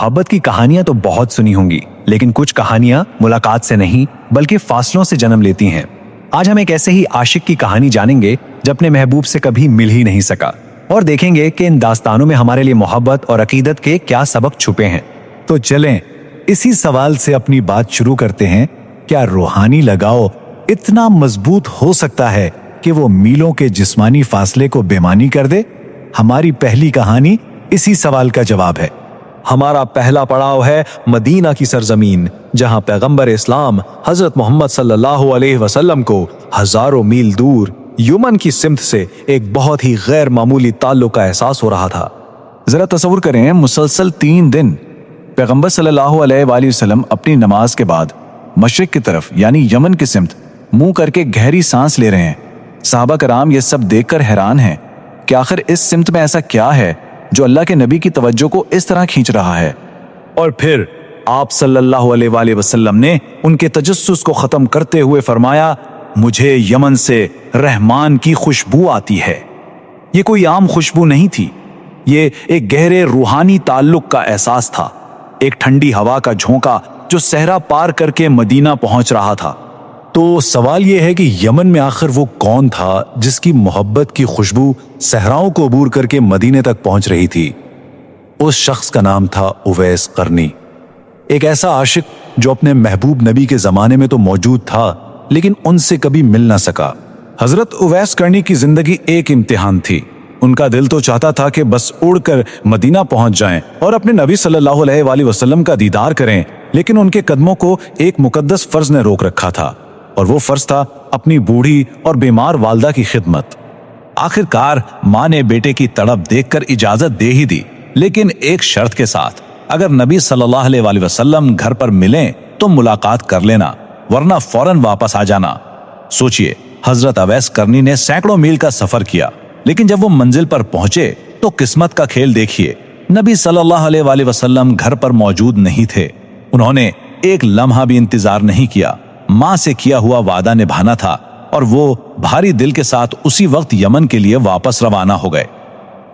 محبت کی کہانیاں تو بہت سنی ہوں گی، لیکن کچھ کہانیاں ملاقات سے نہیں بلکہ فاصلوں سے جنم لیتی ہیں۔ آج ہم ایک ایسے ہی عاشق کی کہانی جانیں گے جو اپنے محبوب سے کبھی مل ہی نہیں سکا، اور دیکھیں گے کہ ان داستانوں میں ہمارے لیے محبت اور عقیدت کے کیا سبق چھپے ہیں۔ تو چلیں اسی سوال سے اپنی بات شروع کرتے ہیں، کیا روحانی لگاؤ اتنا مضبوط ہو سکتا ہے کہ وہ میلوں کے جسمانی فاصلے کو بے معنی کر دے؟ ہماری پہلی کہانی اسی سوال کا جواب ہے۔ ہمارا پہلا پڑاؤ ہے مدینہ کی سرزمین، جہاں پیغمبر اسلام حضرت محمد صلی اللہ علیہ وسلم کو ہزاروں میل دور یمن کی سمت سے ایک بہت ہی غیر معمولی تعلق کا احساس ہو رہا تھا۔ ذرا تصور کریں، مسلسل 3 دن پیغمبر صلی اللہ علیہ وآلہ وسلم اپنی نماز کے بعد مشرق کی طرف یعنی یمن کی سمت منہ کر کے گہری سانس لے رہے ہیں۔ صحابہ کرام یہ سب دیکھ کر حیران ہیں کہ آخر اس سمت میں ایسا کیا ہے جو اللہ کے نبی کی توجہ کو اس طرح کھینچ رہا ہے۔ اور پھر آپ صلی اللہ علیہ وآلہ وسلم نے ان کے تجسس کو ختم کرتے ہوئے فرمایا، مجھے یمن سے رحمان کی خوشبو آتی ہے۔ یہ کوئی عام خوشبو نہیں تھی، یہ ایک گہرے روحانی تعلق کا احساس تھا، ایک ٹھنڈی ہوا کا جھونکا جو صحرا پار کر کے مدینہ پہنچ رہا تھا۔ تو سوال یہ ہے کہ یمن میں آخر وہ کون تھا جس کی محبت کی خوشبو صحراؤں کو عبور کر کے مدینے تک پہنچ رہی تھی؟ اس شخص کا نام تھا اویس قرنی، ایک ایسا عاشق جو اپنے محبوب نبی کے زمانے میں تو موجود تھا لیکن ان سے کبھی مل نہ سکا۔ حضرت اویس قرنی کی زندگی ایک امتحان تھی۔ ان کا دل تو چاہتا تھا کہ بس اڑ کر مدینہ پہنچ جائیں اور اپنے نبی صلی اللہ علیہ وآلہ وسلم کا دیدار کریں، لیکن ان کے قدموں کو ایک مقدس فرض نے روک رکھا تھا، اور وہ فرض تھا اپنی بوڑھی اور بیمار والدہ کی خدمت۔ آخر کار ماں نے بیٹے کی تڑپ دیکھ کر اجازت دے ہی دی، لیکن ایک شرط کے ساتھ، اگر نبی صلی اللہ علیہ وآلہ وسلم گھر پر ملیں تو ملاقات کر لینا، ورنہ فوراً واپس آ جانا۔ سوچئے، حضرت اویس قرنی نے سینکڑوں میل کا سفر کیا، لیکن جب وہ منزل پر پہنچے تو قسمت کا کھیل دیکھیے، نبی صلی اللہ علیہ وآلہ وسلم گھر پر موجود نہیں تھے۔ انہوں نے ایک لمحہ بھی انتظار نہیں کیا، ماں سے کیا ہوا وعدہ نبھانا تھا، اور وہ بھاری دل کے ساتھ اسی وقت یمن کے لیے واپس روانہ ہو گئے۔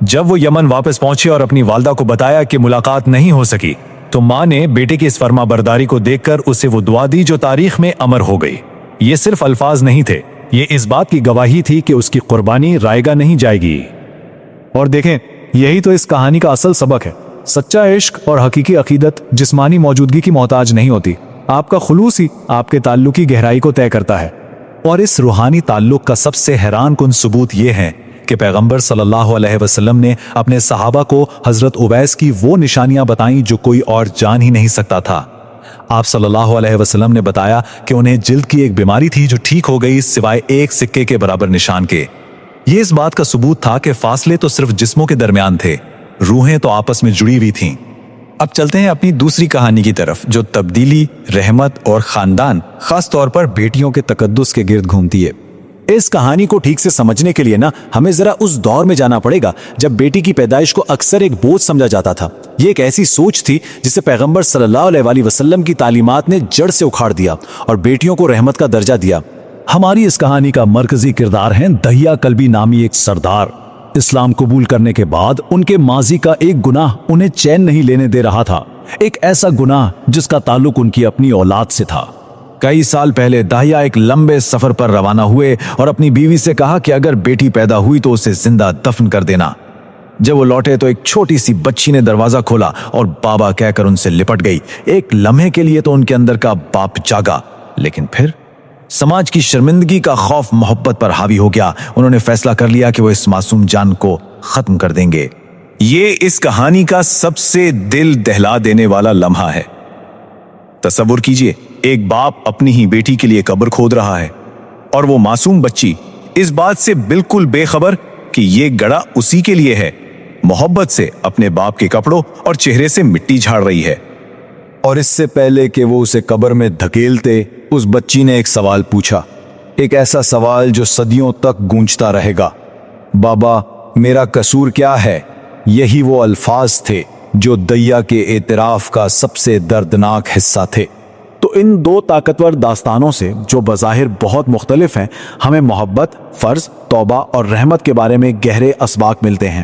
جب وہ یمن واپس پہنچے اور اپنی والدہ کو بتایا کہ ملاقات نہیں ہو سکی، تو ماں نے بیٹے کی اس فرما برداری کو دیکھ کر اسے وہ دعا دی جو تاریخ میں امر ہو گئی۔ یہ صرف الفاظ نہیں تھے، یہ اس بات کی گواہی تھی کہ اس کی قربانی رائگاں نہیں جائے گی۔ اور دیکھیں، یہی تو اس کہانی کا اصل سبق ہے۔ سچا عشق اور حقیقی عقیدت جسمانی موجودگی کی محتاج نہیں ہوتی، آپ کا خلوص ہی آپ کے تعلق کی گہرائی کو طے کرتا ہے۔ اور اس روحانی تعلق کا سب سے حیران کن ثبوت یہ ہے کہ پیغمبر صلی اللہ علیہ وسلم نے اپنے صحابہ کو حضرت اویس کی وہ نشانیاں بتائیں جو کوئی اور جان ہی نہیں سکتا تھا۔ آپ صلی اللہ علیہ وسلم نے بتایا کہ انہیں جلد کی ایک بیماری تھی جو ٹھیک ہو گئی سوائے ایک سکے کے برابر نشان کے۔ یہ اس بات کا ثبوت تھا کہ فاصلے تو صرف جسموں کے درمیان تھے، روحیں تو آپس میں جڑی ہوئی تھیں۔ اب چلتے ہیں اپنی دوسری کہانی کی طرف، جو تبدیلی، رحمت اور خاندان، خاص طور پر بیٹیوں کے تقدس کے گرد گھومتی ہے۔ اس کہانی کو ٹھیک سے سمجھنے کے لیے ہمیں ذرا اس دور میں جانا پڑے گا جب بیٹی کی پیدائش کو اکثر ایک بوجھ سمجھا جاتا تھا۔ یہ ایک ایسی سوچ تھی جسے پیغمبر صلی اللہ علیہ وآلہ وسلم کی تعلیمات نے جڑ سے اکھاڑ دیا اور بیٹیوں کو رحمت کا درجہ دیا۔ ہماری اس کہانی کا مرکزی کردار ہے دہیا کلبی نامی ایک سردار۔ اسلام قبول کرنے کے بعد ان کے ماضی کا ایک گناہ انہیں چین نہیں لینے دے رہا تھا، ایک ایسا گناہ جس کا تعلق ان کی اپنی اولاد سے تھا۔ کئی سال پہلے داہیا ایک لمبے سفر پر روانہ ہوئے اور اپنی بیوی سے کہا کہ اگر بیٹی پیدا ہوئی تو اسے زندہ دفن کر دینا۔ جب وہ لوٹے تو ایک چھوٹی سی بچی نے دروازہ کھولا اور بابا کہہ کر ان سے لپٹ گئی۔ ایک لمحے کے لیے تو ان کے اندر کا باپ جاگا، لیکن پھر سماج کی شرمندگی کا خوف محبت پر حاوی ہو گیا۔ انہوں نے فیصلہ کر لیا کہ وہ اس معصوم جان کو ختم کر دیں گے۔ یہ اس کہانی کا سب سے دل دہلا دینے والا لمحہ ہے۔ تصور کیجئے، ایک باپ اپنی ہی بیٹی کے لیے قبر کھود رہا ہے، اور وہ معصوم بچی اس بات سے بالکل بے خبر کہ یہ گڑھا اسی کے لیے ہے، محبت سے اپنے باپ کے کپڑوں اور چہرے سے مٹی جھاڑ رہی ہے۔ اور اس سے پہلے کہ وہ اسے قبر میں دھکیلتے، اس بچی نے ایک سوال پوچھا، ایک ایسا سوال جو صدیوں تک گونجتا رہے گا، بابا میرا قصور کیا ہے؟ یہی وہ الفاظ تھے جو دیا کے اعتراف کا سب سے دردناک حصہ تھے۔ تو ان دو طاقتور داستانوں سے جو بظاہر بہت مختلف ہیں، ہمیں محبت، فرض، توبہ اور رحمت کے بارے میں گہرے اسباق ملتے ہیں۔